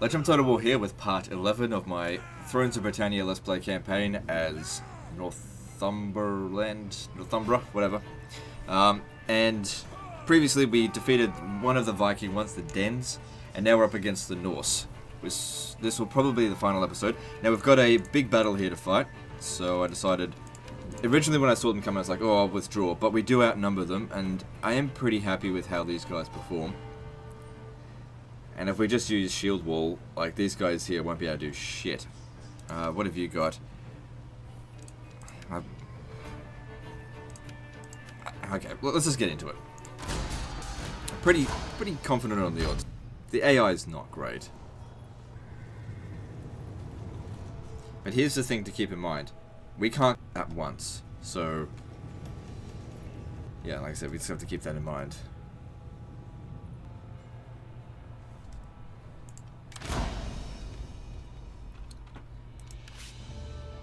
Legend of Total War here with part 11 of my Thrones of Britannia Let's Play campaign as Northymbre, whatever. And previously we defeated one of the Viking ones, the Dens, and now we're up against the Norse. This will probably be the final episode. Now we've got a big battle here to fight, so I decided... Originally when I saw them come I was like, oh, I'll withdraw, but we do outnumber them, and I am pretty happy with how these guys perform. And if we just use shield wall, like these guys here won't be able to do shit. What have you got? Okay, well, let's just get into it. Pretty confident on the odds. The AI is not great. But here's the thing to keep in mind. We can't at once, so... Yeah, like I said, we just have to keep that in mind.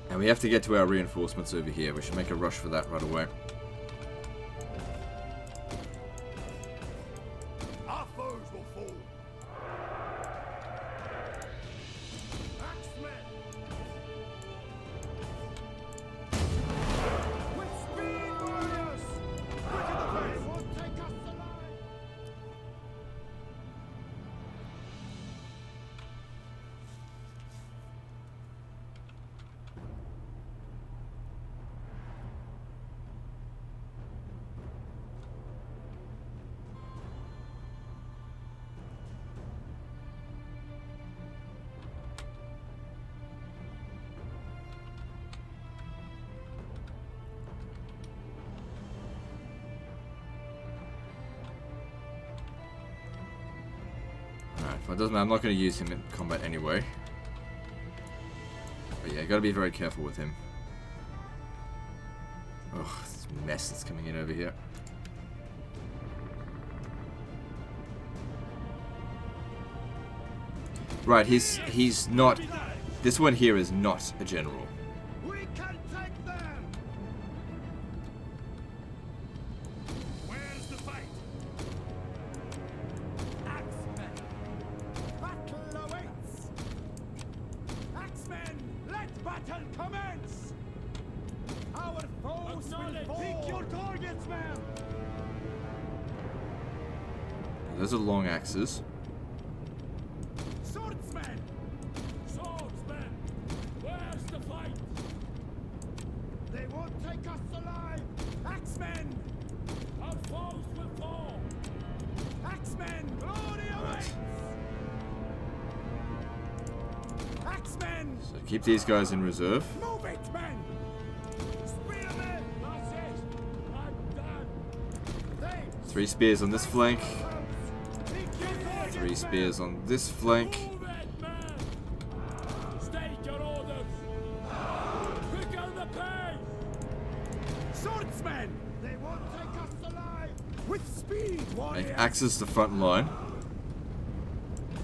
And we have to get to our reinforcements over here. We should make a rush for that right away. Our foes will fall. Axemen! With speed, warriors! Quick in the face! Won't take us alive! Well, it doesn't matter. I'm not going to use him in combat anyway. But yeah, gotta be very careful with him. Ugh, this mess that's coming in over here. Right, he's not... This one here is not a general. We can take them! Where's the fight? Axemen! Battle awaits! Axemen, let battle commence! Our foes will fall! Pick your targets, man! Those are long axes. Swordsmen! Swordsmen! Where's the fight? They won't take us alive! Axemen! Our foes will fall! Axemen! Glory awaits! Axemen! So keep these guys in reserve. Move it, men! Spearmen! That's it! I'm done! They 3 spears on this flank. pick your targets, 3 spears on this flank. Move it, man! State your orders! Quicker the pace! Swordsmen! They won't take us alive! With speed, warriors! Make axes the front line.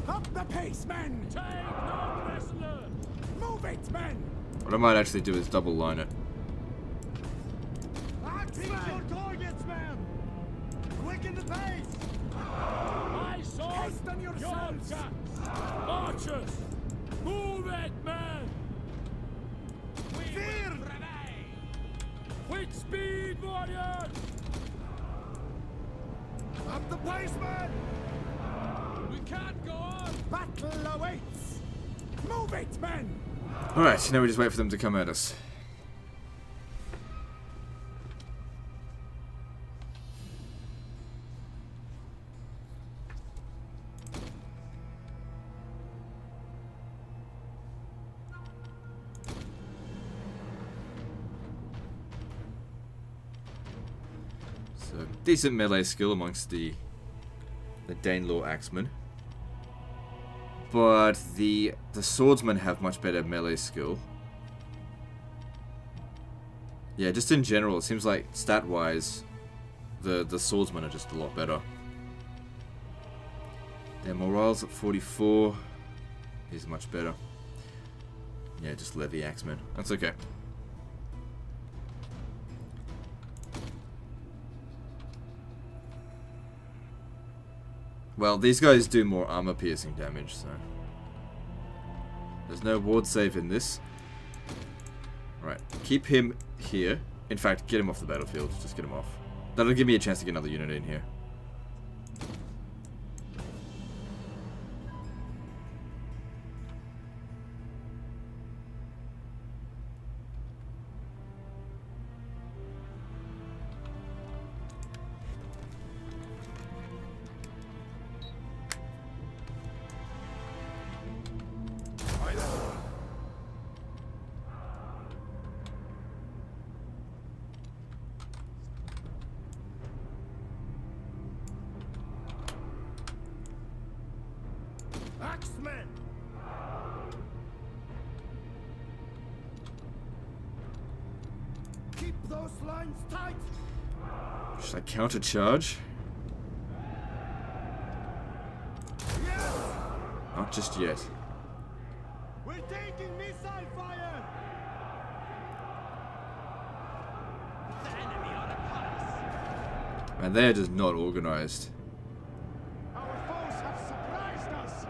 Up the pace, men! Take no wrestler! Move it, men! What I might actually do is double line it. Pick your targets, man! Quicken the pace! My sword! Hasten yourselves! Archers! Move it, man! Fear! With speed, warriors! Up the pace, man! We can't go on! Battle awaits! Move it, men! Alright, now we just wait for them to come at us. So, decent melee skill amongst the Danelaw axemen. But the swordsmen have much better melee skill. Yeah, just in general, it seems like stat-wise, the swordsmen are just a lot better. Their morale's at 44. He's much better. Yeah, just levy axemen. That's okay. Well, these guys do more armor piercing damage, so... There's no ward save in this. Right, keep him here. In fact, get him off the battlefield. Just get him off. That'll give me a chance to get another unit in here. Axemen! Keep those lines tight! Should I counter-charge? Yes! Not just yet. We're taking missile fire! The enemy are upon us! And they're just not organized. Our foes have surprised us! The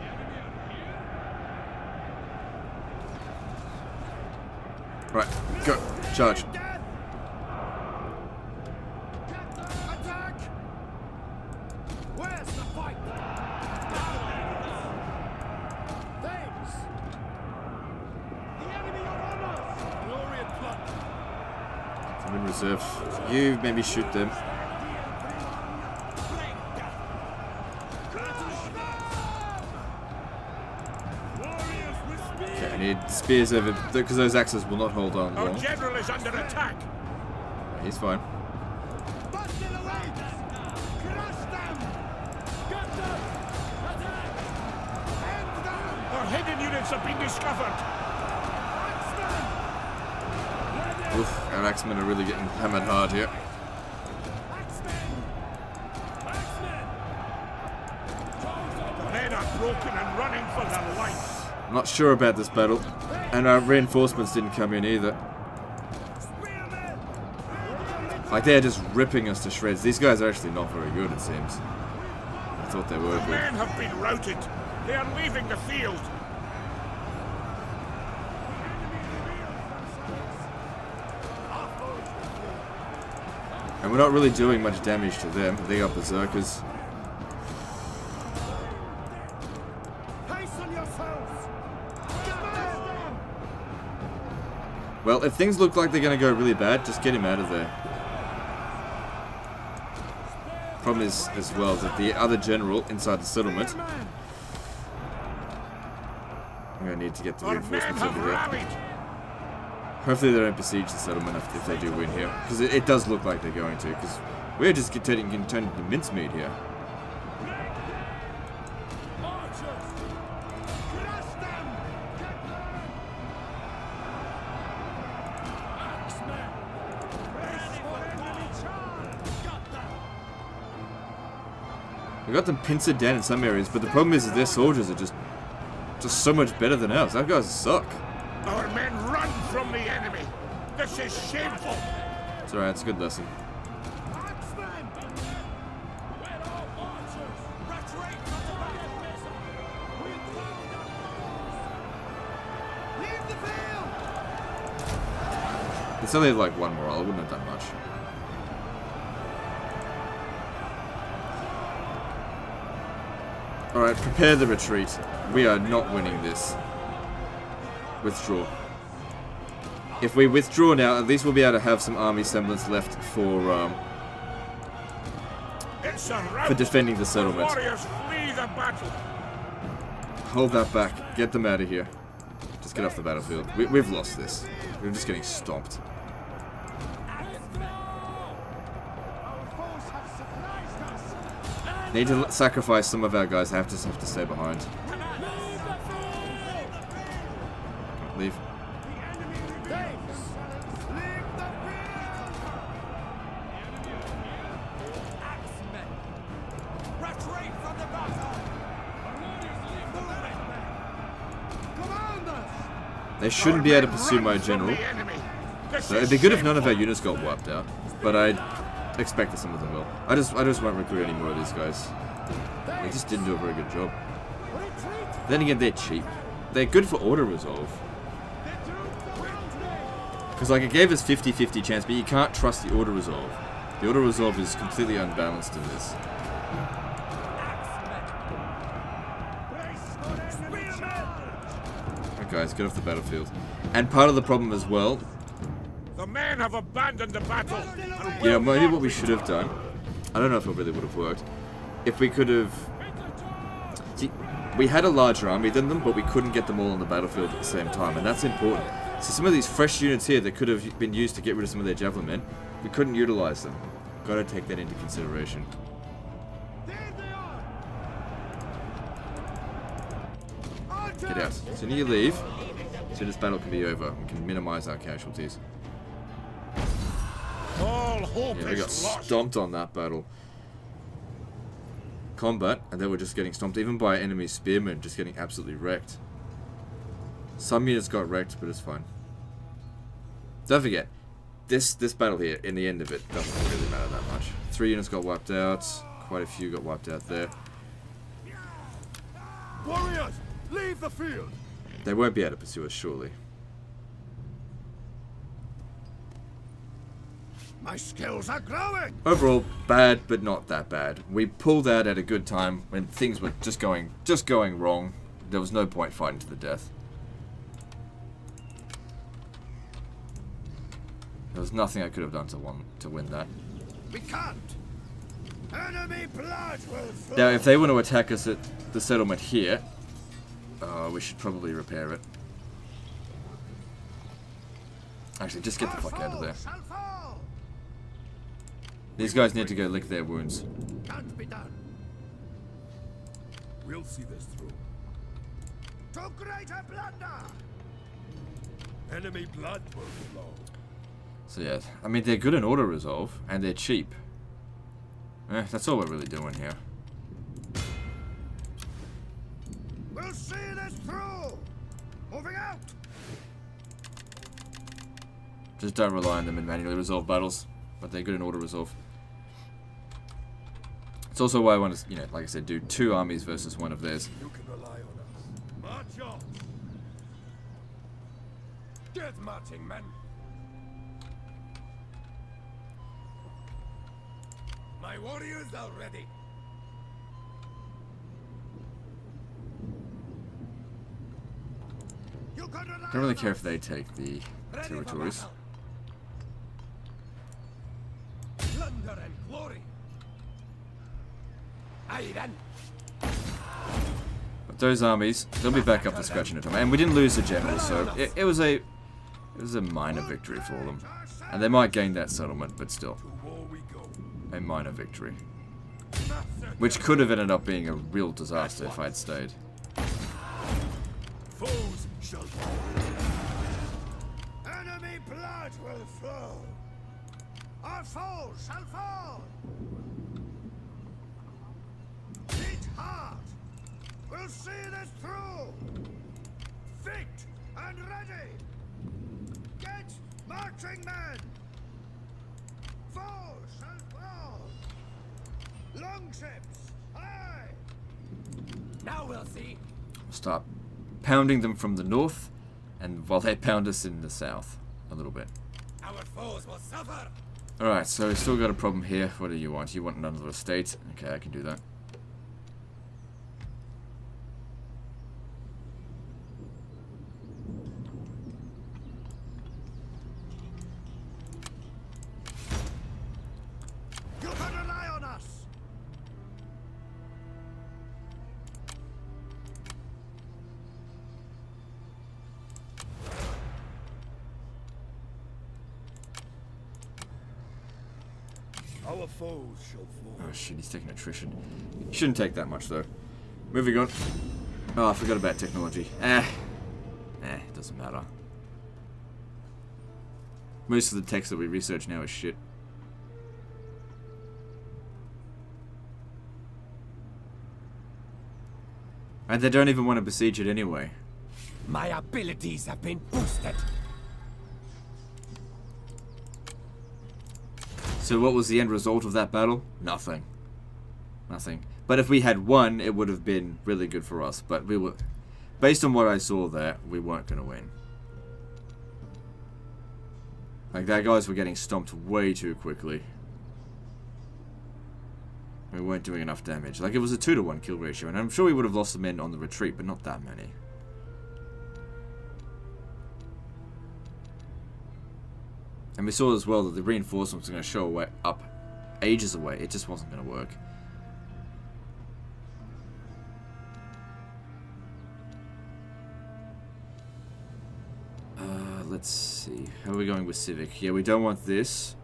enemy are here? Right, go. Charge. Death! Attack! Where's the fight? Thanks! The enemy are on us! Glorious plot! I'm in reserve. You maybe shoot them. Okay, I need spears over because those axes will not hold on Our long. general is under attack. He's fine. Battle awaits! Crush them! Get them! Attack! End them! Our hidden units have been discovered. Axemen! Oof, our axemen are really getting hammered hard here. Axemen! Axemen! The men are broken and running for their life. I'm not sure about this battle. And our reinforcements didn't come in either. Spearmen! Like, they're just ripping us to shreds. These guys are actually not very good, it seems. I thought they were The good. men have been routed. They are leaving the field. And we're not really doing much damage to them. They got berserkers. Hasten yourselves! Get them! Well, if things look like they're going to go really bad, just get him out of there. Problem is, as well, that the other general inside the settlement... Spearmen! I'm going to need to get the Our men reinforcements have over here. rallied. Hopefully they don't besiege the settlement if they do win here. Because it does look like they're going to. Because we're just getting turned into mincemeat here. Archers! Crush them! Get them! Axemen! Ready for enemy charge! Got them! We got them pincered down in some areas, but the problem is that their soldiers are just so much better than ours. Our guys suck. Our men run from the enemy. This is shameful. It's alright, it's a good lesson. Axemen! Where are archers? Retreat from the battle! We found our foes! Leave the field! It's only like one morale, I wouldn't have done much. Alright, prepare the retreat. We are not winning this. Withdraw. If we withdraw now, at least we'll be able to have some army semblance left for It's a rout. defending the The settlement. warriors flee the battle. Hold that back. Get them out of here. Just get off the battlefield. We've lost this. We're just getting stomped. Our foes have surprised us! Need to sacrifice some of our guys. Have to stay behind. Leave. Thanks! Leave the field! Axemen! Retreat from the battle! Commanders! They shouldn't be able to pursue my general. So it'd be good if none of our units got wiped out. But I expect that some of them will. I just won't recruit any more of these guys. They just didn't do a very good job. Retreat Then again, they're cheap. They're good for auto-resolve. Because, like, it gave us 50-50 chance, but you can't trust the auto-resolve. The auto-resolve is completely unbalanced in this. Alright, guys, get off the battlefield. And part of the problem as well... The men have abandoned the battle. Yeah, maybe what we should have done... I don't know if it really would have worked. If we could have... See, we had a larger army than them, but we couldn't get them all on the battlefield at the same time, and that's important. So some of these fresh units here that could have been used to get rid of some of their javelin men, we couldn't utilize them. Gotta take that into consideration. Get out. As soon as you leave, so this battle can be over. We can minimize our casualties. All hope Yeah, we got is lost. stomped on that battle. Combat, and they were just getting stomped, even by enemy spearmen, just getting absolutely wrecked. Some units got wrecked, but it's fine. Don't forget, this battle here, in the end of it, doesn't really matter that much. 3 units got wiped out, quite a few got wiped out there. Warriors, leave the field. They won't be able to pursue us, surely. My skills are growing. Overall, bad, but not that bad. We pulled out at a good time when things were just going wrong. There was no point fighting to the death. There was nothing I could have done to win that. We can't. Enemy blood will flow. Now, if they want to attack us at the settlement here, we should probably repair it. Actually, just get the fuck out of there. These guys need to go lick their wounds. Can't be done. We'll see this through. To greater blunder. Enemy blood will flow. So yeah, I mean, they're good in auto-resolve, and they're cheap. That's all we're really doing here. We'll see this through. Moving out. Just don't rely on them in manually resolved battles, but they're good in auto-resolve. It's also why I want to, like I said, do 2 armies versus 1 of theirs. You can rely on us. March on. Get marching, men. My warriors are ready. You can rely Don't really on care us. if they take the territories. Plunder and glory. Aye then. But those armies, they'll be back up to scratching at them. And we didn't lose the general, so it was a minor victory for them. And they might gain that settlement, but still, To war we go. a minor victory. Which could have ended up being a real disaster if I'd stayed. Foes shall fall. Enemy blood will flow. Our foes shall fall. Beat hard. We'll see this through. Fit and ready. Get marching men. Foes shall fall. Longships, aye. Now we'll see. Start pounding them from the north, and while they pound us in the south a little bit. Our foes will suffer. Alright, so we still got a problem here. What do you want? You want another estate? Okay, I can do that. You can rely on us. Our foes shall fall. Oh shit, he's taking attrition. Shouldn't take that much though. Moving on. Oh, I forgot about technology. It doesn't matter. Most of the text that we research now is shit. And they don't even want to besiege it anyway. My abilities have been boosted. So what was the end result of that battle? Nothing. Nothing. But if we had won, it would have been really good for us. But we were, based on what I saw there, we weren't going to win. Like, our guys were getting stomped way too quickly. We weren't doing enough damage. Like, it was a 2-to-1 kill ratio, and I'm sure we would have lost the men on the retreat, but not that many. And we saw as well that the reinforcements were going to show up ages away. It just wasn't going to work. Let's see. How are we going with Civic? Yeah, we don't want this.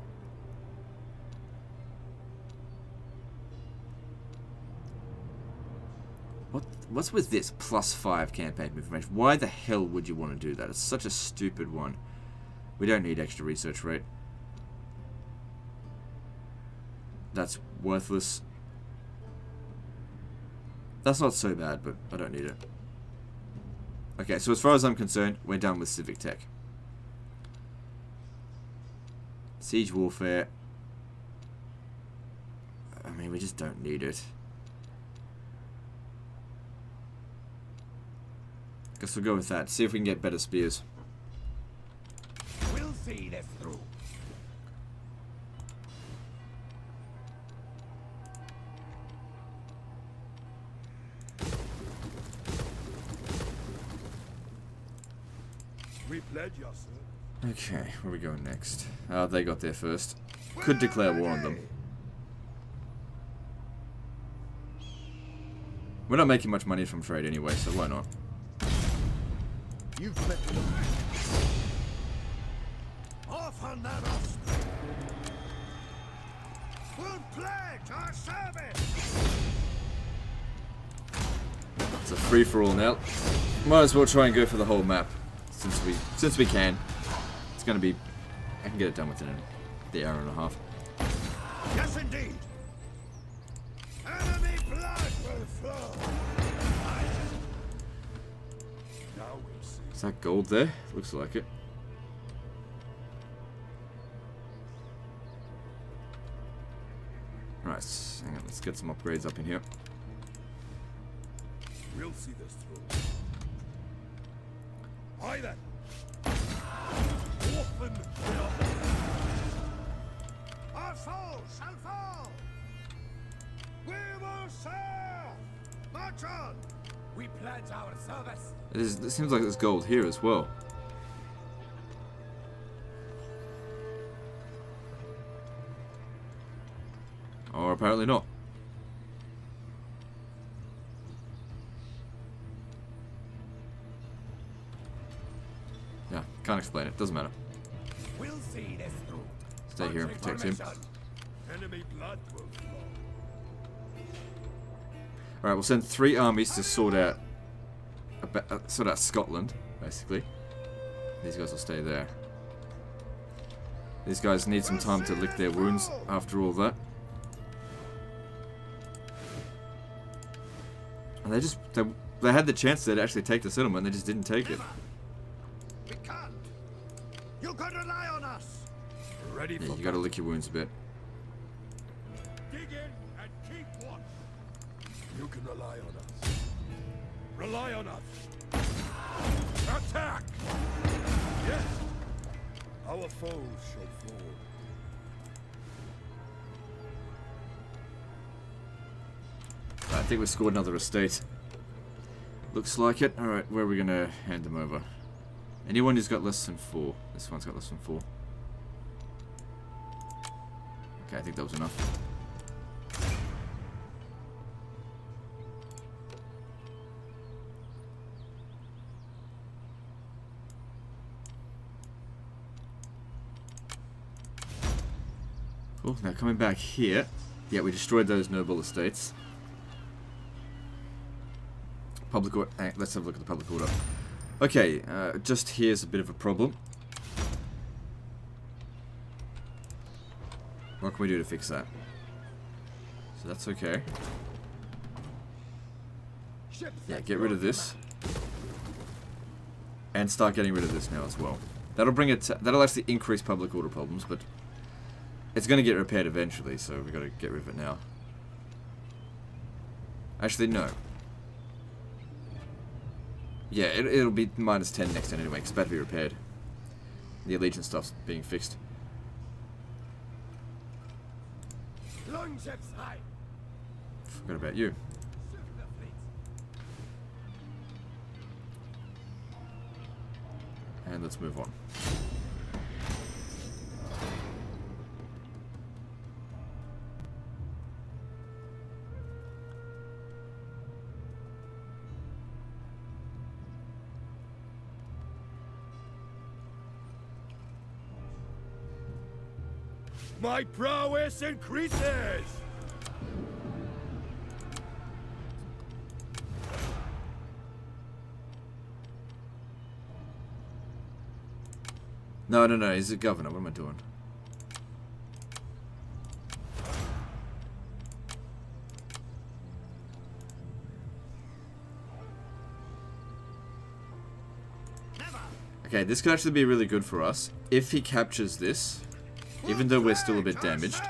What's with this +5 campaign information? Why the hell would you want to do that? It's such a stupid one. We don't need extra research rate. That's worthless. That's not so bad, but I don't need it. Okay, so as far as I'm concerned, we're done with Civic Tech. Siege Warfare. I mean, we just don't need it. Guess we'll go with that. See if we can get better spears. We'll see this through. We pledge you, sir. Okay, where are we going next? They got there first. Could declare war on them. We're not making much money from trade anyway, so why not? You've met them. Off on that us. We'll pledge our service. It's a free-for-all now. Might as well try and go for the whole map, since we can. It's gonna be. I can get it done within the hour and a half. Yes, indeed. Enemy blood will flow. Now we'll see. Is that gold there? Looks like it. Right, hang on, let's get some upgrades up in here. We'll see this through. Aye then. Open the our foes shall fall. We will serve. March on. We pledge our service. It seems like there's gold here as well. Or apparently not. Yeah, can't explain it. Doesn't matter. We'll see this through. Stay here and protect him. Enemy blood will flow. Alright, we'll send 3 armies to sort out Scotland, basically. These guys will stay there. These guys need some time to lick their wounds after all that. And they had the chance to actually take the settlement, they just didn't take it. We can't. You can rely on us. Ready Yeah, for you gotta lick your wounds a bit. dig in and keep watch. You can rely on us. Rely on us. Attack! Yes. Our foes shall fall. I think we scored another estate. Looks like it. Alright, where are we gonna hand them over? Anyone who's got less than 4. This one's got less than 4. Okay, I think that was enough. Cool, now coming back here. Yeah, we destroyed those noble estates. Public order. Let's have a look at the public order. Okay, just here's a bit of a problem. What can we do to fix that? So that's okay. Yeah, get rid of this. And start getting rid of this now as well. That'll bring it. That'll actually increase public order problems, but it's going to get repaired eventually, so we've got to get rid of it now. Actually, no. Yeah, it'll be -10 next turn anyway, because it's about to be repaired. The Allegiance stuff's being fixed. Longships high. Forgot about you. And let's move on. My prowess increases! No, he's a governor. What am I doing? Okay, this could actually be really good for us. If he captures this, even though we're still a bit damaged,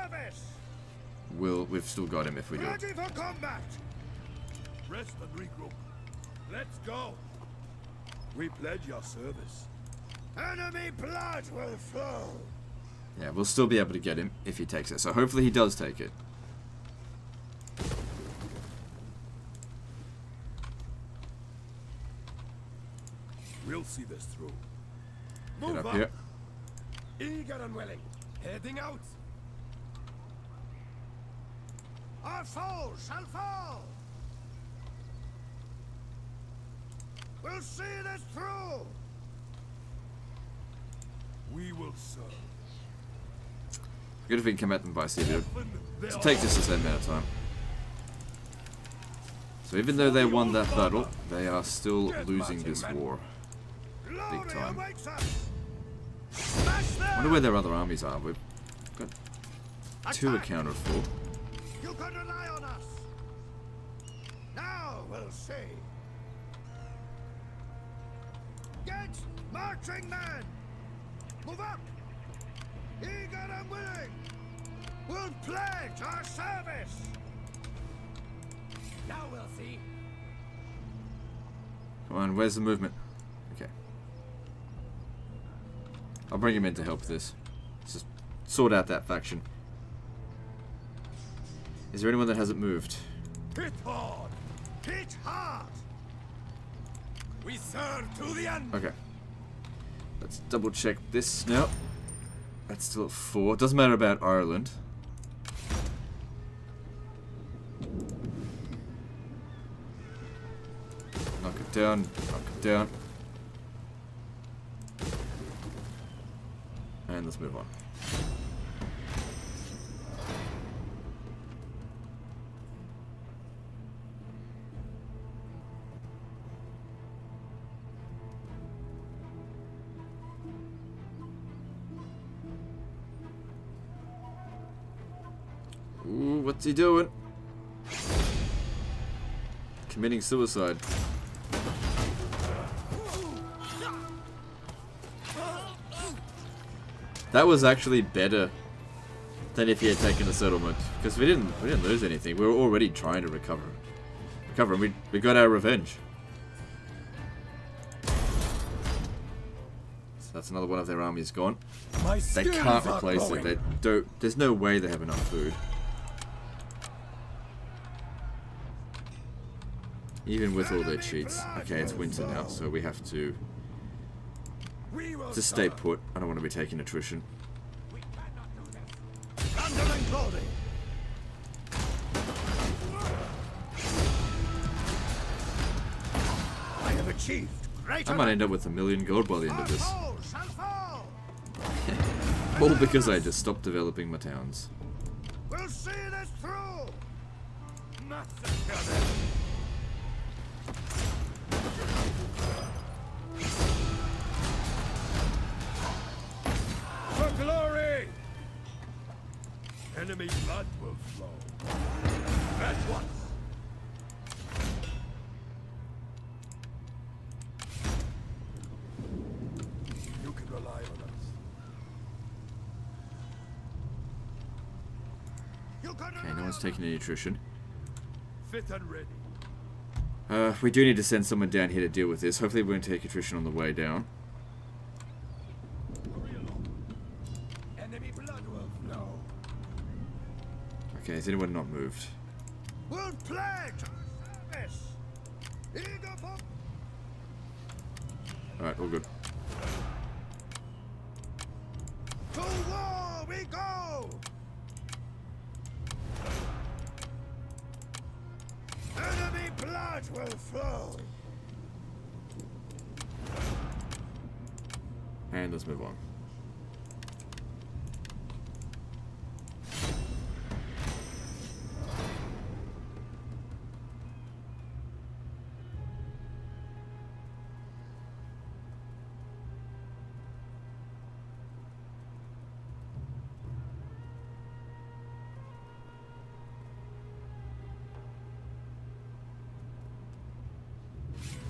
we've still got him if we do it. Ready for combat! Rest and regroup. Let's go! We pledge your service. Enemy blood will flow! Yeah, we'll still be able to get him if he takes it. So hopefully he does take it. We'll see this through. Get Move up here. Eager and willing. Heading out. Our foe shall fall. We'll see this through. We will serve. Good if we can come at them by sea, dude. It'll take just the same amount of time. So even though they won that battle, they are still losing this war. Big time. I wonder where their other armies are. We've got 2 accounted for. You can rely on us. Now we'll see. Get marching men. Move up. Eager and willing. We'll pledge our service. Now we'll see. Come on, where's the movement? Okay. I'll bring him in to help this. Let's just sort out that faction. Is there anyone that hasn't moved? Hit hard. Hit hard. We serve to the end. Okay. Let's double check this now. That's still at 4. Doesn't matter about Ireland. Knock it down. Knock it down. And let's move on. Ooh, what's he doing? Committing suicide. That was actually better than if he had taken the settlement, because we didn't lose anything. We were already trying to recover, and we got our revenge. So that's another one of their armies gone. They can't replace it. They don't. There's no way they have enough food. Even with all their cheats. Okay, it's winter now, so we have to just stay put. I don't want to be taking attrition. I have achieved great. I might end up with $1 million gold by the end of this. All because I just stopped developing my towns. We'll see this through. Massacre them. For glory! Enemy blood will flow. At once. You can rely on us. Okay, no one's taking any attrition. Fit and ready. We do need to send someone down here to deal with this. Hopefully we won't take attrition on the way down. Enemy blood will flow. Okay, has anyone not moved? We'll pledge our service. Eager for Alright, all good. to war we go. Enemy blood will flow. And let's move on.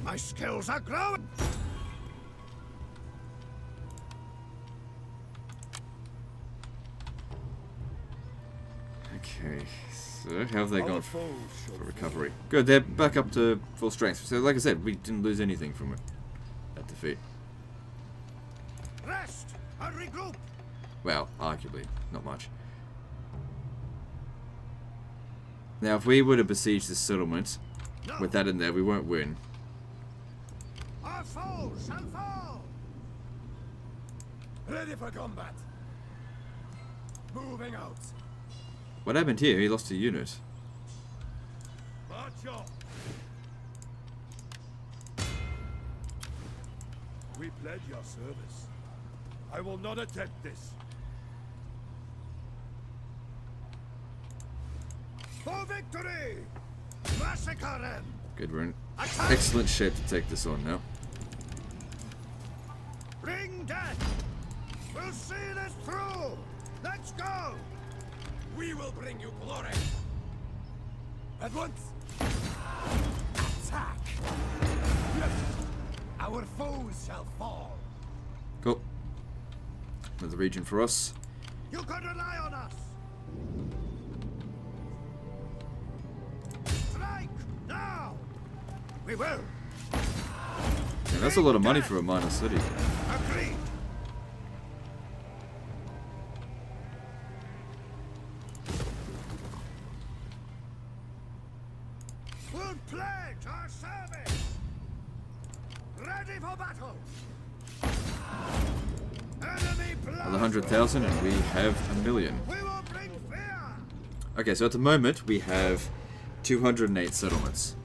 My skills are growing. Okay, so how have they gone for foes shall recovery? Good, they're back up to full strength. So like I said, we didn't lose anything from it. That defeat. rest and regroup. Well, arguably, not much. Now, if we were to besiege this settlement, No. with that in there, we won't win. Our foes shall fall. Ready for combat. Moving out. What happened here? He lost a unit. March on. We pledge your service. I will not attempt this. For victory! Massacre them! Good, we're in Attack! excellent shape to take this on now. Bring death! We'll see this through! Let's go! We will bring you glory! At once! Attack! Yes! Our foes shall fall! Cool. Another region for us. You can rely on us! Strike! Now! We will! Yeah, that's a lot of money for a minor city. Agreed! We'll pledge our service! Ready for battle! Enemy blood! Another 100,000 and we have 1,000,000. We will bring fear! Okay, so at the moment we have 208 settlements.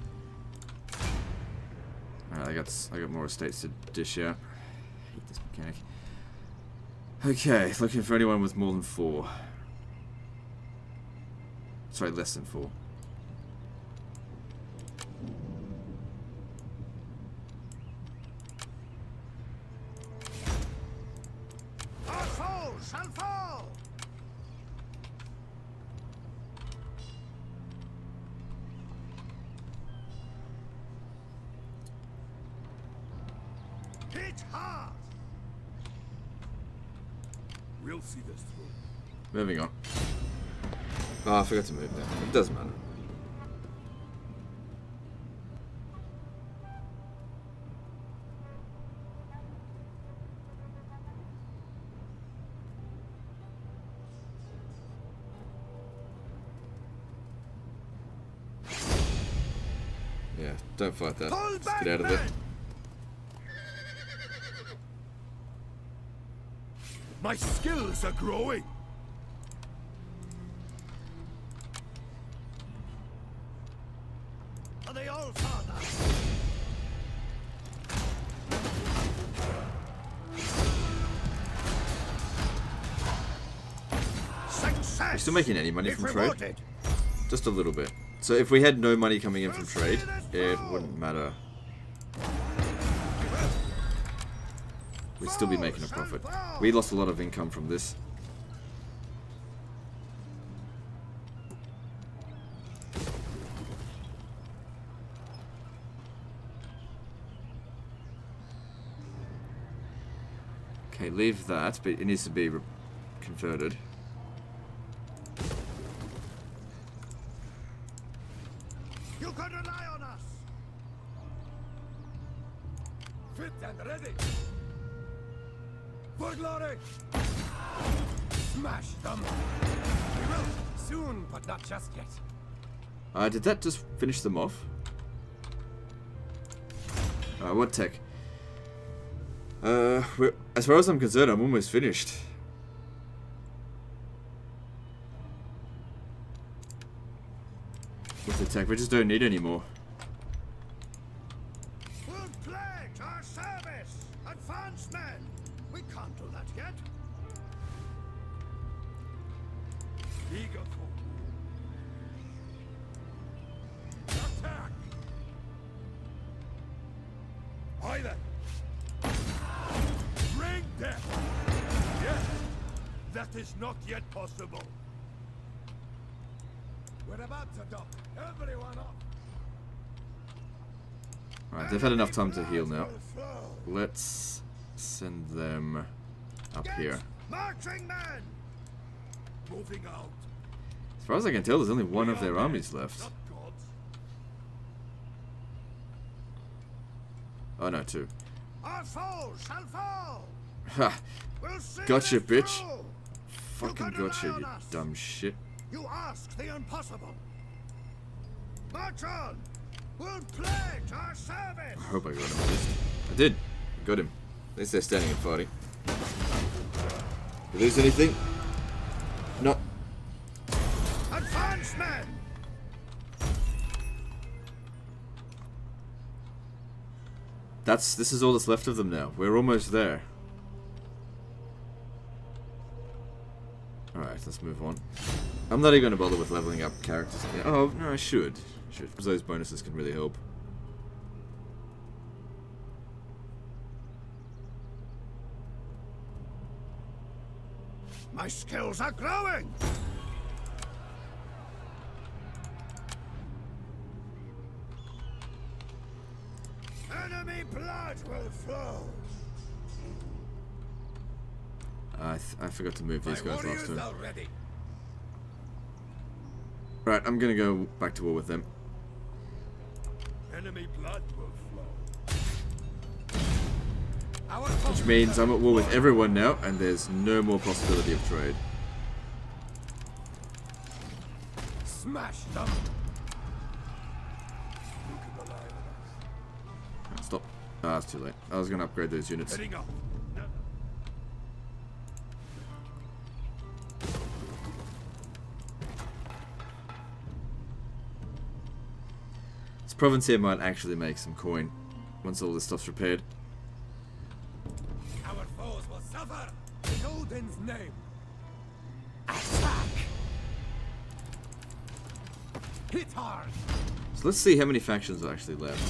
Alright, I got more estates to dish out. I hate this mechanic. Okay, looking for anyone with more than 4. Sorry, less than 4. Our foes shall fall! Hit hard! We'll see this through. Moving on. Oh, I forgot to move that. It doesn't matter. Yeah, don't fight that. Pull Just back, get out of there. men! My skills are growing. Are they all father? Success! Are you still making any money if from trade? rewarded. Just a little bit. So if we had no money coming in from trade, it wouldn't matter. We'd still be making a profit. We lost a lot of income from this. Okay, leave that, but it needs to be converted. You can rely on us. Fit and ready. For glory. Smash them. We will soon, but not just yet. Did that just finish them off? What tech? As far as I'm concerned, I'm almost finished. With the tech, we just don't need any more. We'll pledge our service. Advance men. We can't do that yet. Eager for attack. Aye then. Bring death. Yes, that is not yet possible. We're about to dock. Everyone up. Alright, they've had enough time to heal now. Let's send them up here. Marching men. Moving out. As far as I can tell, there's only one of their armies left. Not gods. Oh no, two. Our foes shall fall. Ha! We'll see Gotcha, this bitch. through. Fucking You gotcha, rely on you us. dumb shit. You ask the impossible. March on. We'll pledge our service. I hope I got him at least. I did. I got him. At least they're standing and fighting. You lose anything? No. Advance men. This is all that's left of them now. We're almost there. Alright, let's move on. I'm not even going to bother with leveling up characters. Oh, no, I should. Because those bonuses can really help. My skills are growing. Enemy blood will flow. I forgot to move these guys last turn. Ready. Right, I'm gonna go back to war with them. Enemy blood will flow. Which means I'm at war with everyone now, and there's no more possibility of trade. Smash them. Stop. Ah, it's too late. I was gonna upgrade those units. Heading up. This province here might actually make some coin once all this stuff's repaired. Our foes will suffer. In Odin's name. Attack. Hit hard. So let's see how many factions are actually left.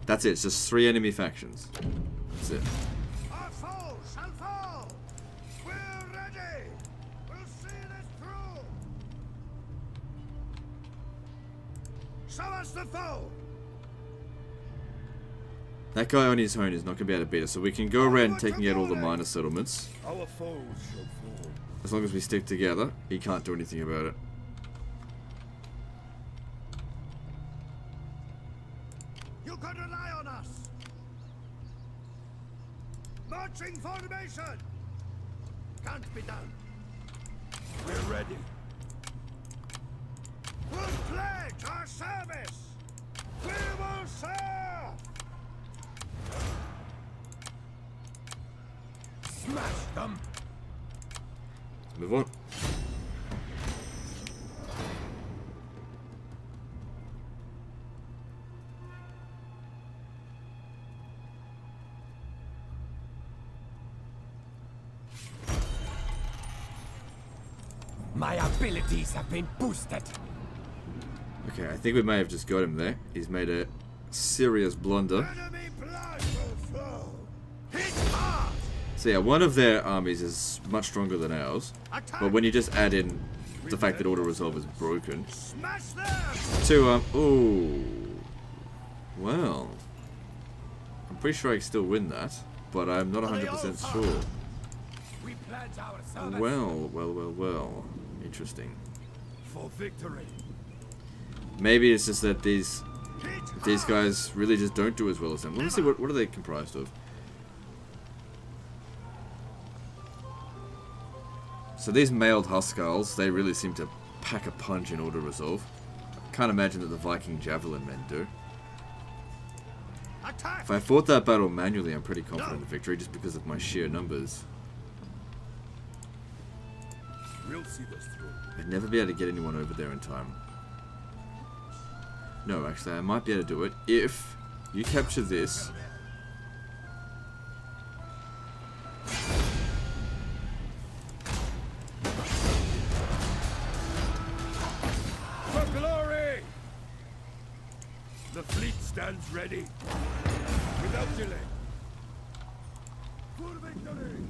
That's it. It's just 3 enemy factions. That's it. Our foes shall fall. We're ready. We'll see this through. Show us the foe. That guy on his own is not going to be able to beat us, so we can go around taking out all the minor settlements. Our foes shall fall. As long as we stick together, he can't do anything about it. You can rely on us. Marching formation. Can't be done. We're ready. We'll pledge our service. We will serve. Smash them. Move on. My abilities have been boosted. Okay, I think we may have just got him there. He's made a serious blunder. Enemy blood will flow. Hit hard. So yeah, one of their armies is much stronger than ours. Attack. But when you just add in the fact that auto-resolve is broken. Smash them. To, ooh. Well. I'm pretty sure I can still win that. But I'm not 100% sure. We pledge our service. Well. Interesting. For victory. Maybe it's just that these If these guys really just don't do as well as them. Let me see, what are they comprised of? So these mailed Huskarls, they really seem to pack a punch in order to resolve. I can't imagine that the Viking javelin men do. If I fought that battle manually, I'm pretty confident of victory just because of my sheer numbers. We'll see this through. I'd never be able to get anyone over there in time. No, actually, I might be able to do it if you capture this. For glory! The fleet stands ready. Without delay. For victory!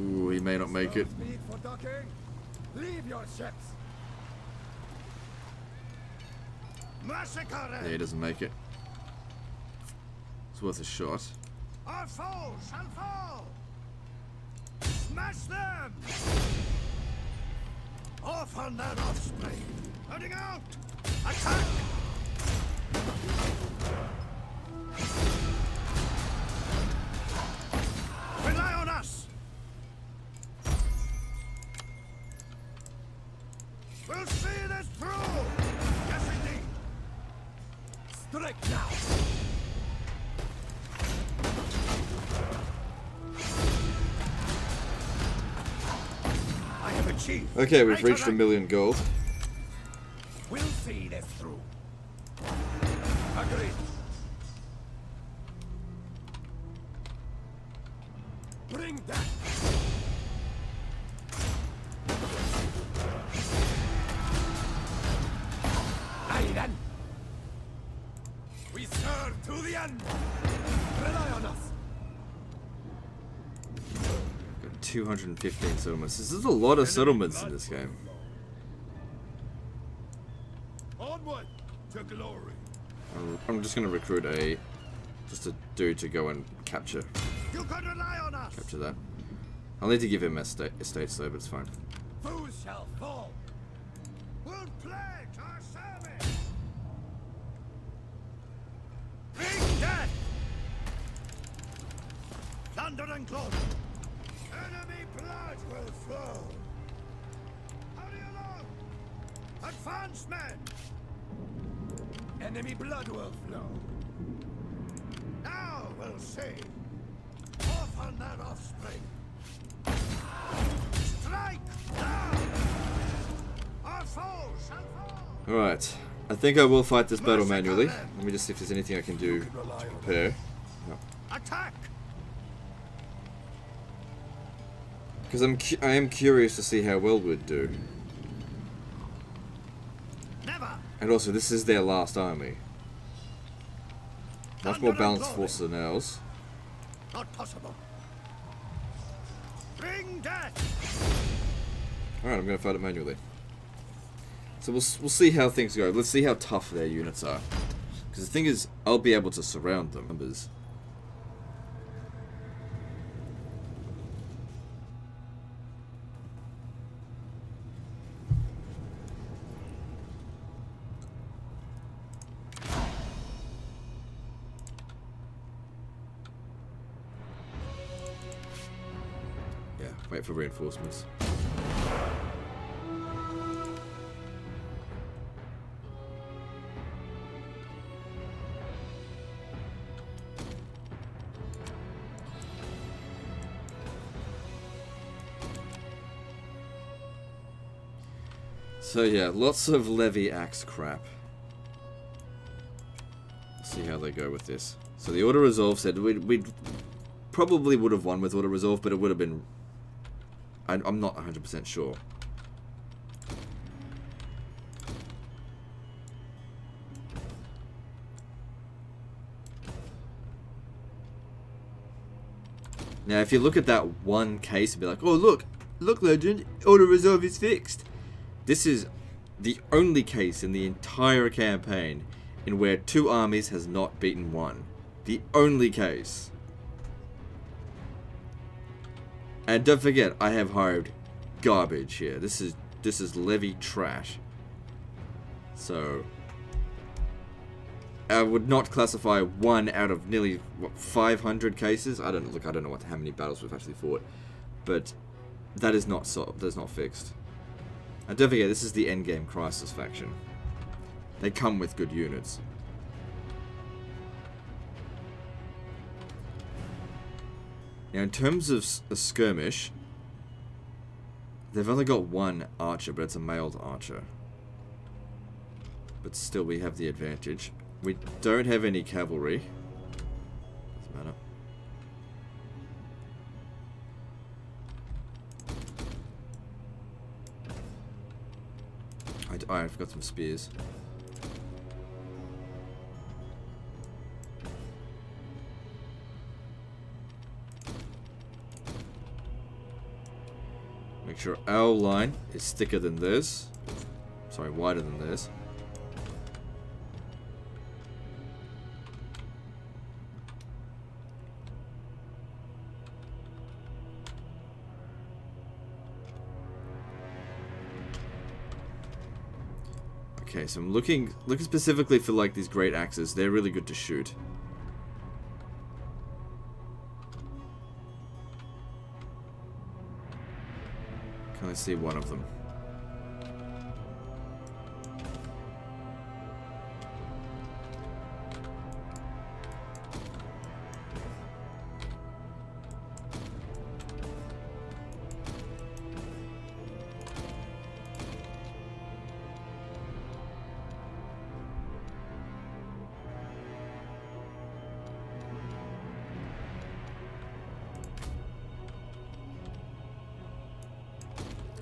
Ooh, he may not make it. Speed for docking. Leave your ships. Massacre! Yeah, he doesn't make it. It's worth a shot. Our foes shall fall! Smash them! Off on their offspring! Heading out! Attack! Rely on us! We'll see this through! Yes, indeed! Strike now! I have achieved. Okay, we've reached 1,000,000 gold. We'll see this through. Agreed. Bring that. Aye then. We serve to the end. Rely on us. Got 215 settlements. This is a lot of settlements in this game. Onward to glory. I'm just gonna recruit a dude to go and capture You can rely on us. that. I'll need to give him estates though, but it's fine. Foes shall fall. We'll pledge our service. Bring death. Thunder and glory. Enemy blood will flow. Hurry along. Advance, men. Enemy blood will flow. Now we'll see. Off on their offspring. Strike down. Our foes shall fall. Alright. I think I will fight this battle manually. Let me just see if there's anything I can do to prepare. No. Attack. Because I am curious to see how well we'd do. Never. And also, this is their last army. Much more balanced forces than ours. Not possible. Bring death. Alright, I'm going to fight it manually. So we'll see how things go. Let's see how tough their units are. Because the thing is, I'll be able to surround them. Numbers. Yeah, wait for reinforcements. So yeah, lots of levy axe crap. Let's see how they go with this. So the auto resolve said we probably would have won with auto resolve, but it would have been. I'm not 100% sure. Now, if you look at that one case and be like, "Oh, look, legend, auto resolve is fixed." This is the only case in the entire campaign in where two armies has not beaten one. The only case. And don't forget, I have hired garbage here. This is levy trash. So I would not classify 1 out of nearly, what, 500 cases? I don't know how many battles we've actually fought. But that is not solved. That's not fixed. And don't forget, this is the endgame Crisis faction. They come with good units. Now, in terms of a skirmish, they've only got 1 archer, but it's a mailed archer. But still, we have the advantage. We don't have any cavalry. Doesn't matter. I've got some spears. Make sure our line is thicker than theirs. Sorry, wider than theirs. Okay, so I'm looking specifically for like these great axes. They're really good to shoot. Can I see one of them?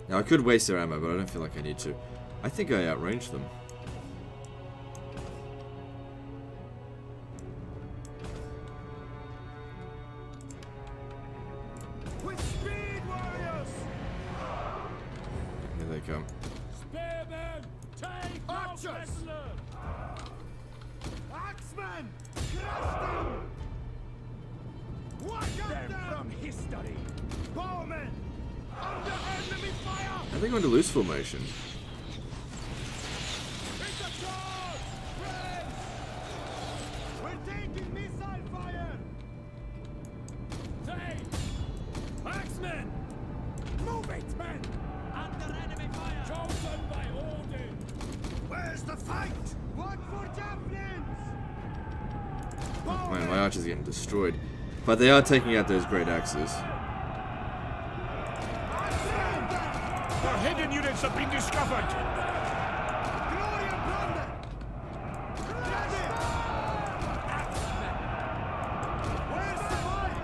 Now, I could waste their ammo, but I don't feel like I need to. I think I outranged them. With speed, warriors! Here they come. Spearmen, take Archers! Axemen! Crush them! Wipe them from history! Bowmen! Under enemy fire! Are they going to loose formation? Hit the charge! Friends! We're taking missile fire! Take! Axemen! Move it, men! Under enemy fire! Chosen by Odin! Where's the fight? What for javelins? Man, my archers are getting destroyed. But they are taking out those great axes. Our hidden units have been discovered! Glory and plunder! Ready! Where's the fight?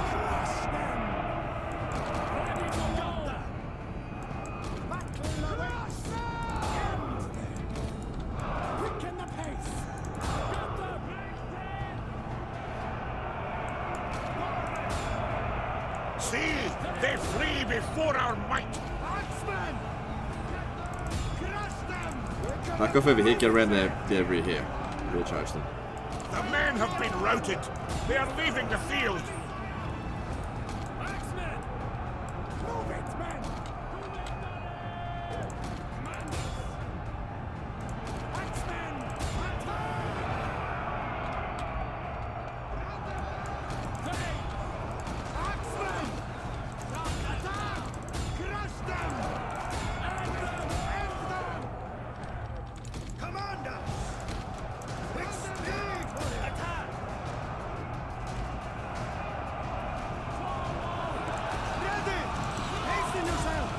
Crush them! Ready to go! Battle awaits! End them! Quicken the pace! Get them! See! They flee before our might! Axemen! Crush them! Back off over here, get around their rear here. We'll charge them. The men have been routed! They are leaving the field! Axemen! Move it, men! Axemen! Axemen! Attack! Crush them! End them! Commander! With speed! Attack! Ready! Hasten yourself!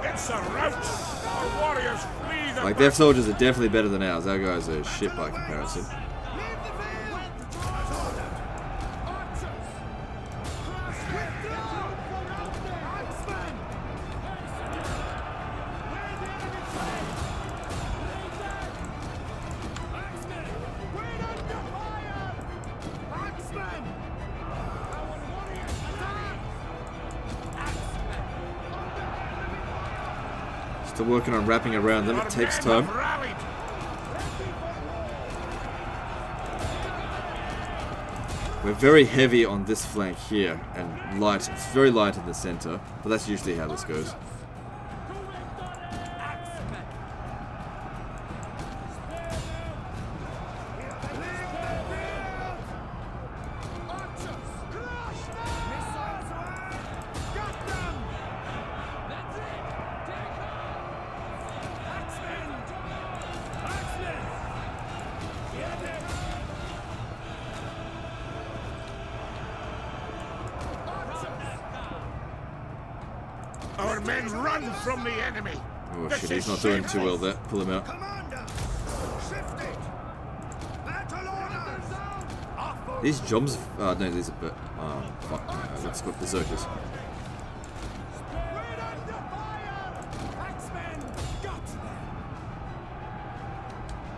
It's a rout! Our warriors flee the Like, their soldiers are definitely better than ours. Our guys are shit by comparison. Leave the field! As ordered! Archers! Crush withdraw! Axemen! Where the enemy fight! Axemen! We're under fire! Axemen! Our warriors attack! Axemen! Under enemy fire! Still working on wrapping around them. It Our takes men time. have rallied! We're very heavy on this flank here, and light. It's very light in the center, but that's usually how this goes. Our men run from the enemy. Oh This shit, is he's not doing too shameful. well there. Pull him out. Commander! Shift it! Battle orders! These jobs. No, these are. Fuck. Let's go berserkers.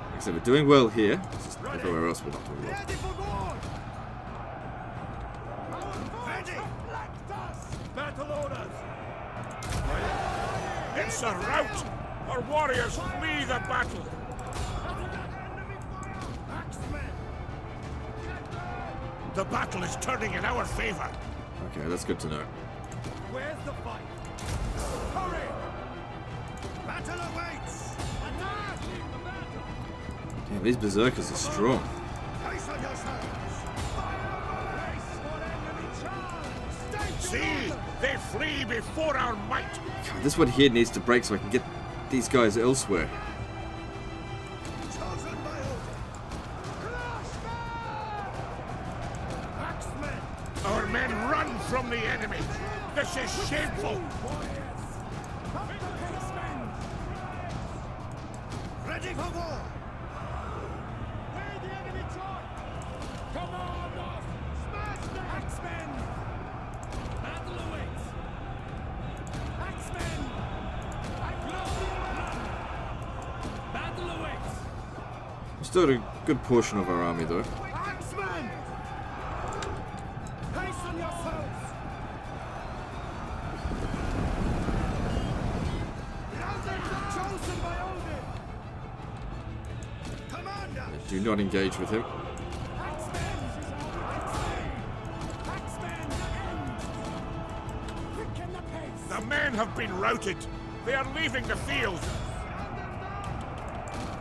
Like I said, we're doing well here. It's just everywhere else we're not doing well. Ready for war! Ready! Battle orders! It's a rout. Our warriors flee the battle. Axemen! The battle is turning in our favor. Okay, that's good to know. Where's the fight? Hurry! Battle awaits! Attack! Damn, these berserkers are strong. Hasten yourselves! Race for enemy charge! Stay See, they flee before our might. God, this one here needs to break so I can get these guys elsewhere. chosen by order! Crush them! Axemen! Our men run from the enemy. This is shameful. Ready for war! Where the enemy charge! Come on, North! Smash them! Axemen! Battle awaits! Axemen! Battle awaits! Still a good portion of our army though. Axemen! Hasten yourselves! Chosen by Odin! Commander! Do not engage with him. Axemen! Axemen! End! Quicken the pace! The men have been routed. They are leaving the field.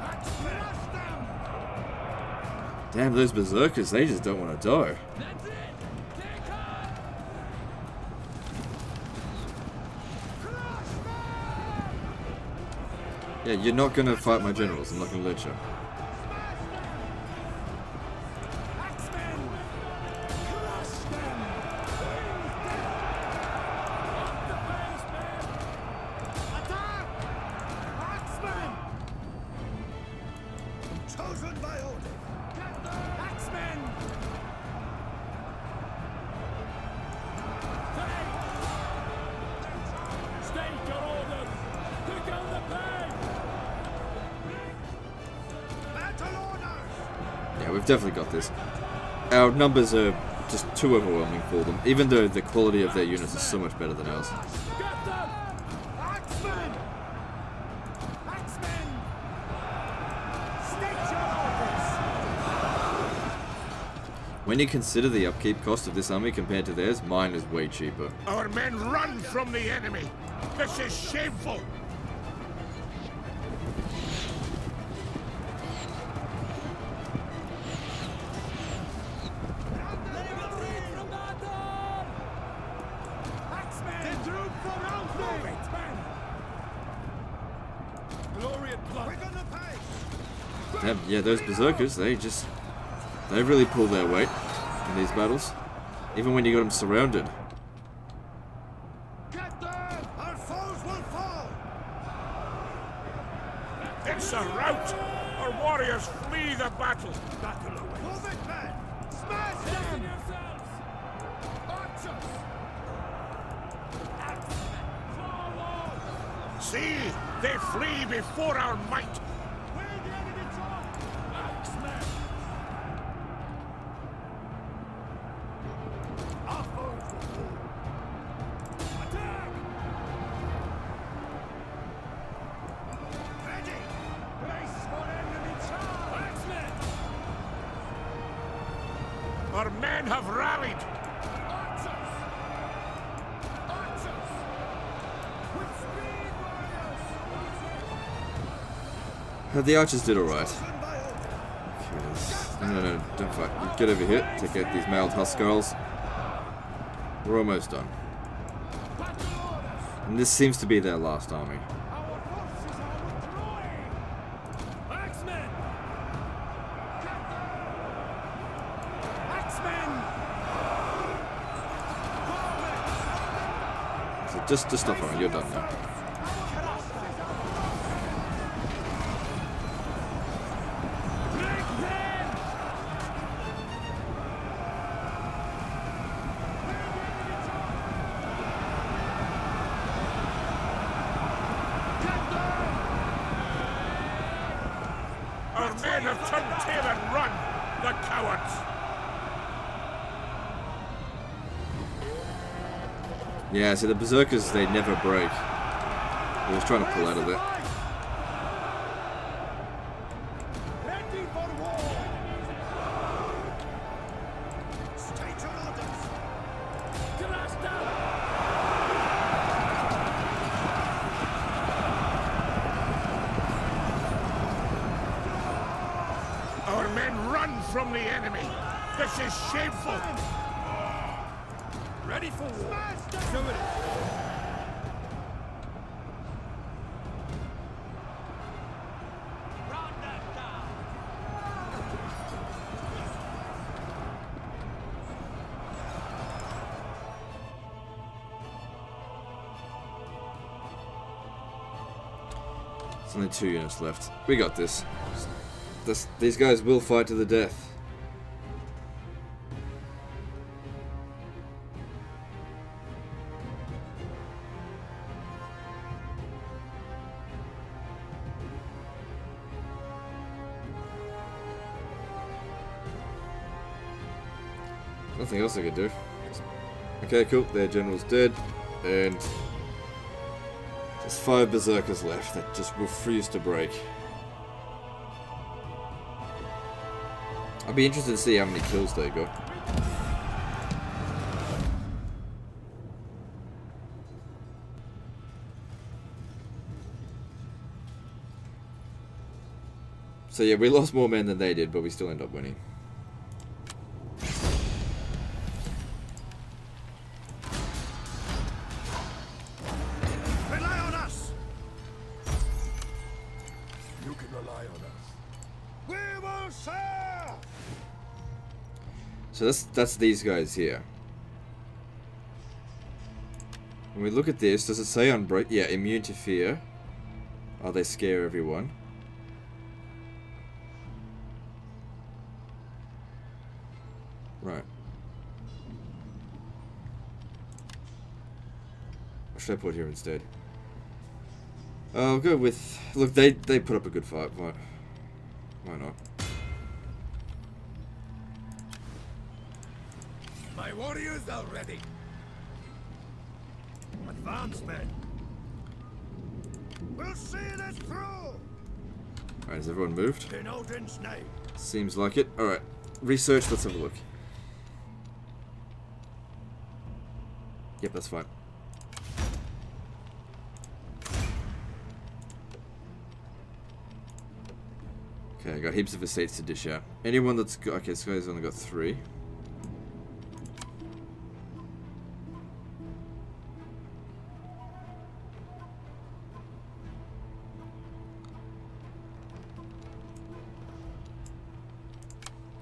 Axemen! Rush them! Damn, those berserkers, they just don't want to die. That's it! Take on! Crush them! Yeah, you're not gonna fight my generals. I'm not gonna let you. Axemen! Crush them! Up the pace, men! Attack! Axemen! Chosen by order! Axemen! State your orders! Pick out the pace! Battle orders! Yeah, we've definitely got this. Our numbers are just too overwhelming for them, even though the quality of their units is so much better than ours. Get them! Axemen! Axemen! State your orders! When you consider the upkeep cost of this army compared to theirs, mine is way cheaper. Our men run from the enemy. This is shameful. Damn, yeah, those berserkers, they really pull their weight in these battles. Even when you got them surrounded. Get them! Our foes will fall! It's a rout. Our warriors flee the battle. Move it, men! Smash them! yourselves! Archers! Forward! See, they flee before our might. Where the enemy charge! Axemen! Our foes will fall! Attack! Ready! Brace for enemy charge! Axemen! Our men have rallied. Archers! Archers! With speed, warriors! The archers did alright. Chosen by order! No, don't fight. You get over here, take out these mailed Huskarls. We're almost done. Battle orders! And this seems to be their last army. Our forces are withdrawing! Axemen! Axemen! So Just stop firing. You're done now. Our men have turned tail and run! The cowards! Yeah, so the berserkers, they never break. We're just trying to pull out of it. Ready for war! State your orders! Our men run from the enemy! This is shameful! Ready for war! So it is. There's only 2 units left. We got this. These guys will fight to the death. Nothing else I could do. Okay, cool. Their general's dead, and there's 5 berserkers left that just refuse to break. I'd be interested to see how many kills they got. So yeah, we lost more men than they did, but we still end up winning. Rely on us! You can rely on us. We will serve! So that's these guys here. When we look at this, does it say on break? Yeah, immune to fear. Oh, they scare everyone. Right. What should I put here instead? I'll go with... Look, they put up a good fight. Why not? My warriors are ready. Advance, men. We'll see this through. Alright, has everyone moved? In Odin's name. Seems like it. Alright. Research, let's have a look. Yep, that's fine. Okay, I got heaps of estates to dish out. Anyone that's got... Okay, this guy's only got 3.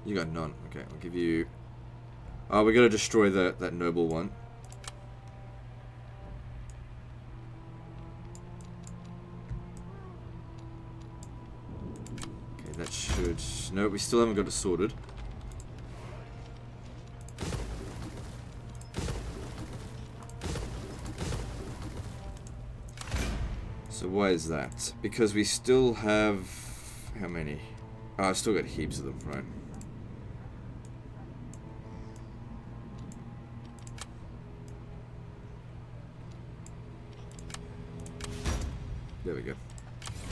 You got none. Okay, I'll give you... Oh, we gotta destroy that noble one. Okay, that should... No, we still haven't got it sorted. So why is that? Because we still have... How many? Oh, I've still got heaps of them, right? There we go.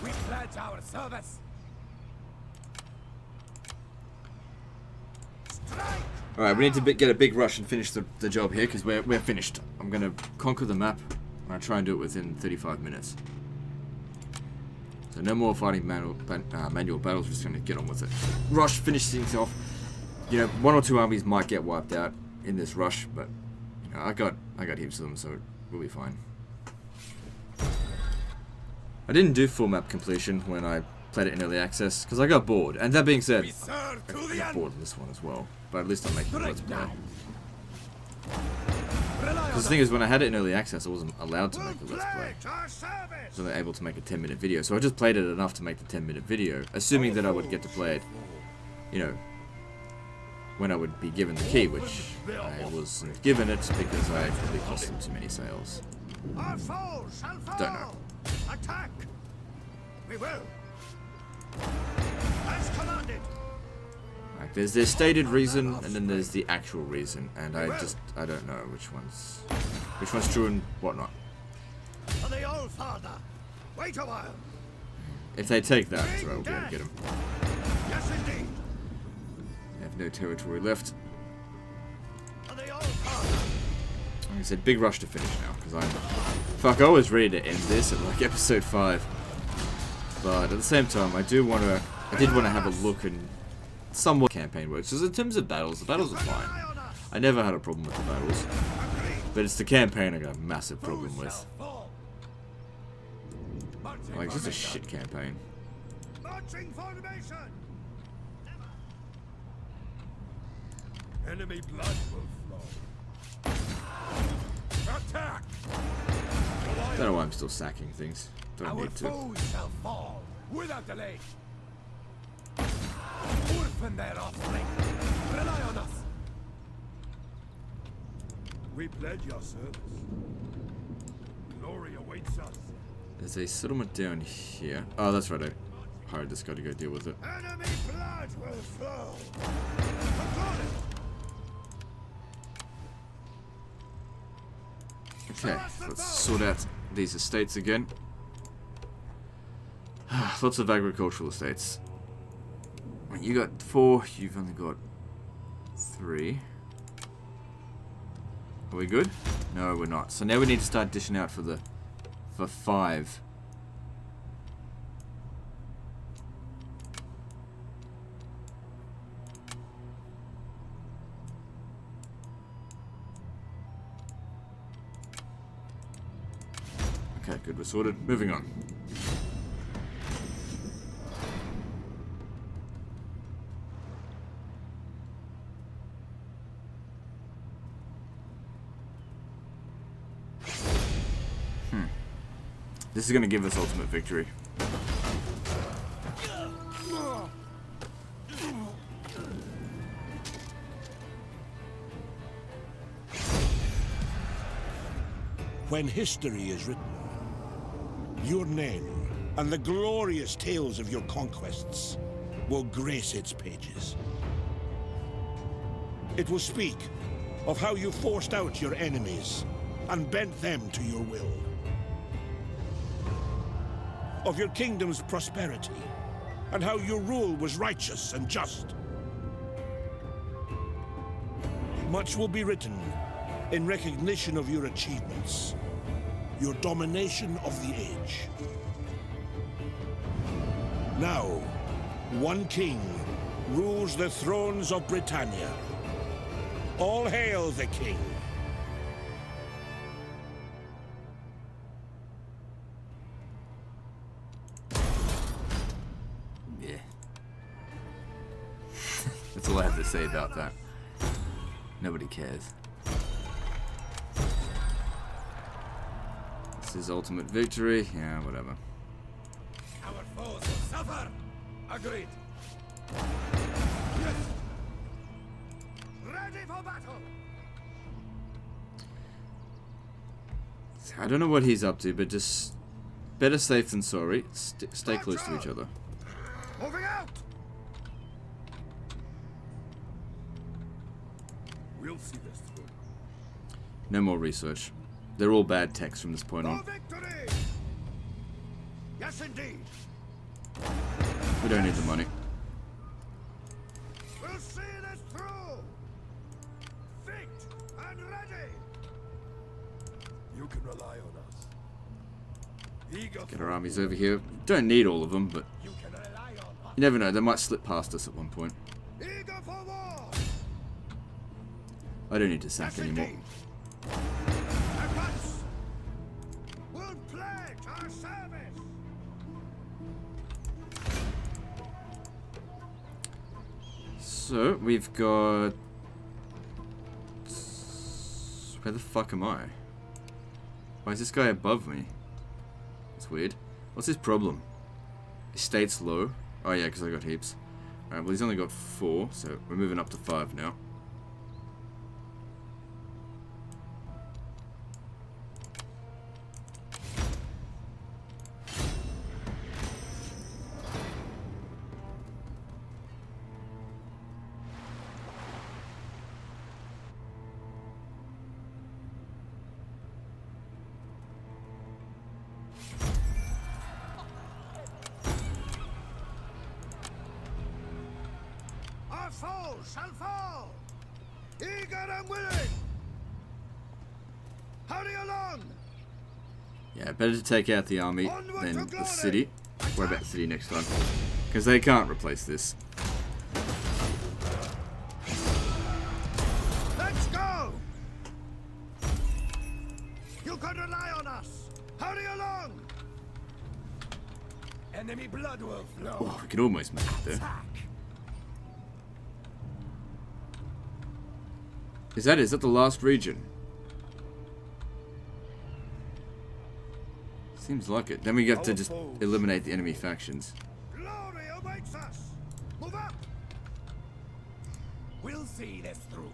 We pledge our service. Alright, we need to get a big rush and finish the job here, because we're finished. I'm going to conquer the map, and I'll try and do it within 35 minutes. So no more fighting manual battles, we're just going to get on with it. Rush, finish things off. You know, 1 or 2 armies might get wiped out in this rush, but you know, I got heaps of them, so we'll be fine. I didn't do full map completion when I played it in early access, because I got bored. And that being said, I got bored with this one as well. But at least I'm making Let's Play. Rely Because the thing is, when I had it in early access, I wasn't allowed to make a Let's Play. To our service. I was only able to make a 10-minute video. So I just played it enough to make the 10-minute video, assuming that I would get to play it, you know, when I would be given the key, which I wasn't given it because I probably cost them too many sales. Our foes shall fall. Don't know. Attack. We will. As commanded. Like, there's their stated reason, and then there's the actual reason, and I don't know which one's true and what not. For the old father. Wait a while. If they take that, so I'll be able to get them. Yes, indeed. They have no territory left. For the old father. Like I said, big rush to finish now, because I was ready to end this at like episode 5. But at the same time, I did want to have a look and somewhat campaign works. Because in terms of battles, the battles are fine. I never had a problem with the battles. But it's the campaign I got a massive problem with. Like, just a shit campaign. Marching formation. Enemy blood will flow. Attack! I don't know why I'm still sacking things. Don't Our need to. foes shall fall without delay. Orphan their offspring. Rely on us. We pledge your service. Glory awaits us. There's a settlement down here. Oh, that's right. I hired this guy to go deal with it. Enemy blood will flow. Okay, let's sort out these estates again. Lots of agricultural estates. You got 4, you've only got 3. Are we good? No, we're not. So now we need to start dishing out for 5. Okay, good, we're sorted. Moving on. This is going to give us ultimate victory. When history is written, your name and the glorious tales of your conquests will grace its pages. It will speak of how you forced out your enemies and bent them to your will. Of your kingdom's prosperity and how your rule was righteous and just. Much will be written in recognition of your achievements, your domination of the age. Now, one king rules the thrones of Britannia. All hail the king. Yeah. That's all I have to say about that. Nobody cares. This is ultimate victory. Yeah, whatever. Our foes will suffer. Agreed. Yes. Ready for battle. I don't know what he's up to, but just better safe than sorry. Stay close to each other. Moving out! We'll see this through. No more research. They're all bad techs from this point on. Victory! Yes, indeed. We don't need the money. We'll see this through. Fit and ready. You can rely on us. Eager Get our armies over here. Don't need all of them, but You can rely on us. you never know. They might slip past us at one point. Eager for war. I don't need to sack anymore. Indeed. At once. We'll pledge our service. So we've got Where the fuck am I? Why is this guy above me? That's weird. What's his problem? Estate's low. Oh yeah, because I got heaps. Alright, well he's only got 4, so we're moving up to 5 now. Our foes shall fall! Eager and willing! Hurry along! Yeah, better to take out the army Onward than to the glory! city. Worry about the city next time. Because they can't replace this. Let's go! You can rely on us! Hurry along! Enemy blood will flow! Oh, we can almost make it there. Attack! Is that it? Is that the last region? Seems like it. Then we have to just eliminate the enemy factions. Glory awaits us! Move up! We'll see this through.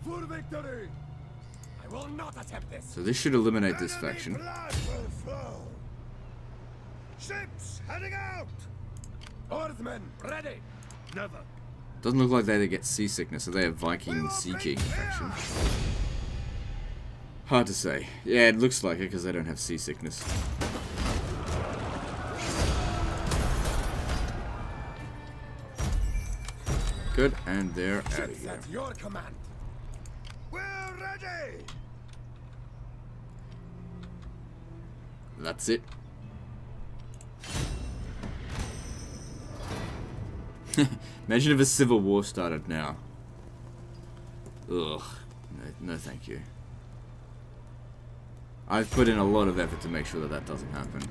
For victory! I will not attempt this. So this should eliminate this Enemy faction. blood will flow. Ships heading out! Oarsmen ready! Never. Doesn't look like they get seasickness, are they a Viking We will Sea break King here. faction? Hard to say. Yeah, it looks like it because they don't have seasickness. Good, and they're out of Ships here. at your command. We're ready! That's it. Imagine if a civil war started now. Ugh. No thank you. I've put in a lot of effort to make sure that that doesn't happen.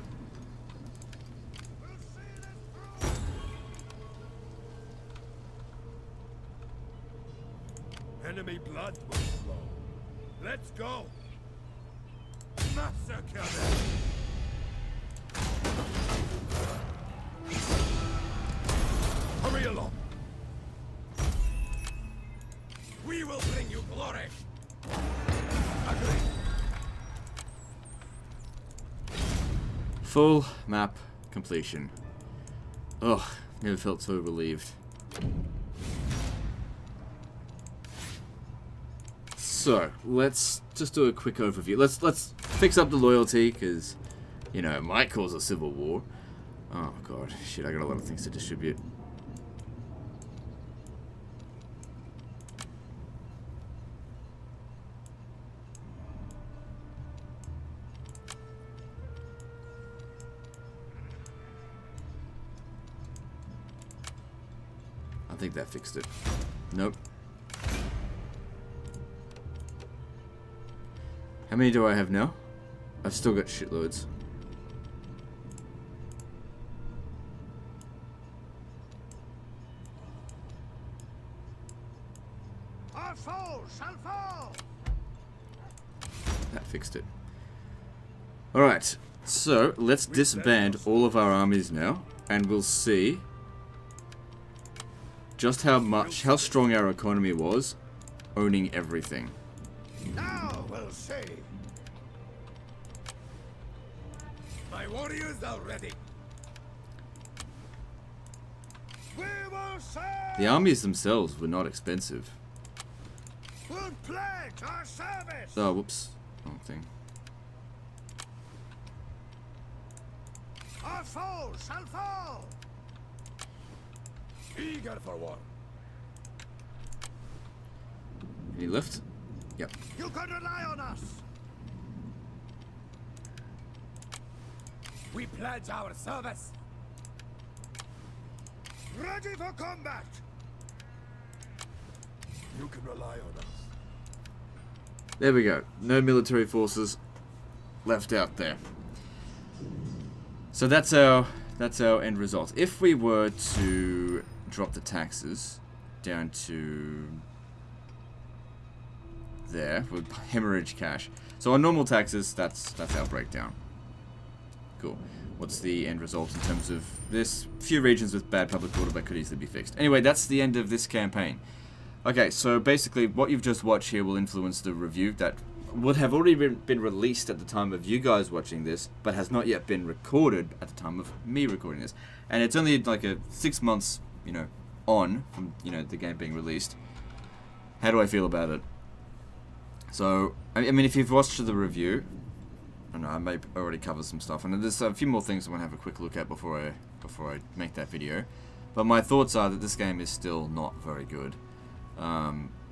We'll see this through. Enemy blood will flow. Let's go! Massacre them! Hurry along! We will bring you glory! Agree! Full map completion. Ugh, never felt so relieved. So, let's just do a quick overview. Let's fix up the loyalty, because, you know, it might cause a civil war. Oh god, shit, I got a lot of things to distribute. I think that fixed it. Nope. How many do I have now? I've still got shitloads. Our foes shall fall! That fixed it. Alright, so let's disband all of our armies now, and we'll see just how strong our economy was, owning everything. Now we'll see! My warriors are ready! We will serve! The armies themselves were not expensive. We'll pledge our service! Oh, whoops. Wrong thing. Our foes shall fall! Eager for war. Any left? Yep. You can rely on us! We pledge our service! Ready for combat! You can rely on us. There we go. No military forces left out there. So that's our end result. If we were to drop the taxes down to there with hemorrhage cash. So on normal taxes, that's our breakdown. Cool. What's the end result in terms of this? Few regions with bad public order that could easily be fixed. Anyway, that's the end of this campaign. Okay, so basically what you've just watched here will influence the review that would have already been released at the time of you guys watching this, but has not yet been recorded at the time of me recording this. And it's only like 6 months, on from, the game being released. How do I feel about it? So, I mean, if you've watched the review, I know I may already cover some stuff, and there's a few more things I want to have a quick look at before I make that video. But my thoughts are that this game is still not very good.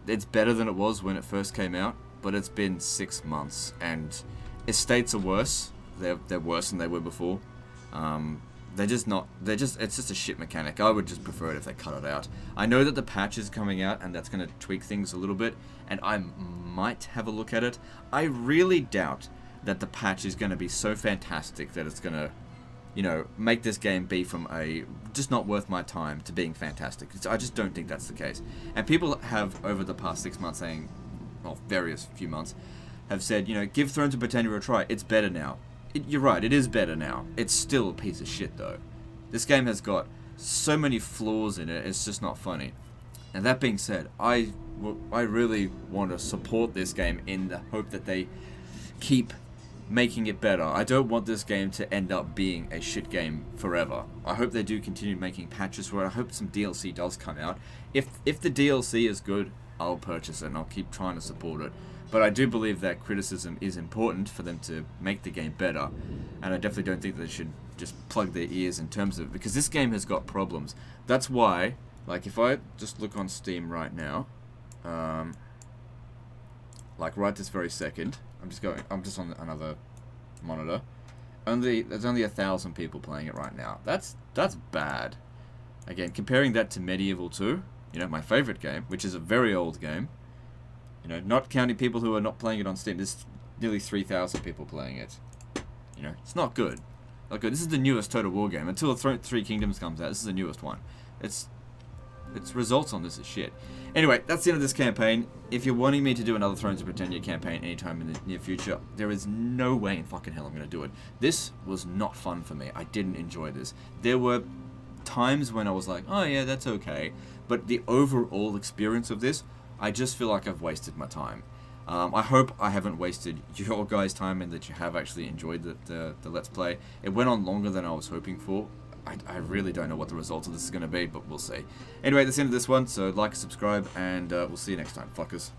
It's better than it was when it first came out, but it's been 6 months, and estates are worse. They're worse than they were before. It's just a shit mechanic. I would just prefer it if they cut it out. I know that the patch is coming out, and that's going to tweak things a little bit, and I might have a look at it. I really doubt that the patch is going to be so fantastic that it's going to, make this game be from a just not worth my time to being fantastic. I just don't think that's the case. And people have, over the past 6 months, various few months, have said, give Thrones of Britannia a try. It's better now. You're right, it is better now. It's still a piece of shit, though. This game has got so many flaws in it, it's just not funny. And that being said, I really want to support this game in the hope that they keep making it better. I don't want this game to end up being a shit game forever. I hope they do continue making patches for it. I hope some DLC does come out. If the DLC is good, I'll purchase it and I'll keep trying to support it. But I do believe that criticism is important for them to make the game better, and I definitely don't think they should just plug their ears in terms of, because this game has got problems. That's why, if I just look on Steam right now, right this very second, I'm just on another monitor. There's only 1,000 people playing it right now. That's bad. Again, comparing that to Medieval 2, my favorite game, which is a very old game. Not counting people who are not playing it on Steam, there's nearly 3,000 people playing it. It's not good. Not good. This is the newest Total War game. Until Three Kingdoms comes out, this is the newest one. Its results on this is shit. Anyway, that's the end of this campaign. If you're wanting me to do another Thrones of Britannia campaign anytime in the near future, there is no way in fucking hell I'm going to do it. This was not fun for me. I didn't enjoy this. There were times when I was like, oh yeah, that's okay. But the overall experience of this, I just feel like I've wasted my time. I hope I haven't wasted your guys' time and that you have actually enjoyed the Let's Play. It went on longer than I was hoping for. I really don't know what the result of this is going to be, but we'll see. Anyway, that's the end of this one, so like and subscribe, and we'll see you next time, fuckers.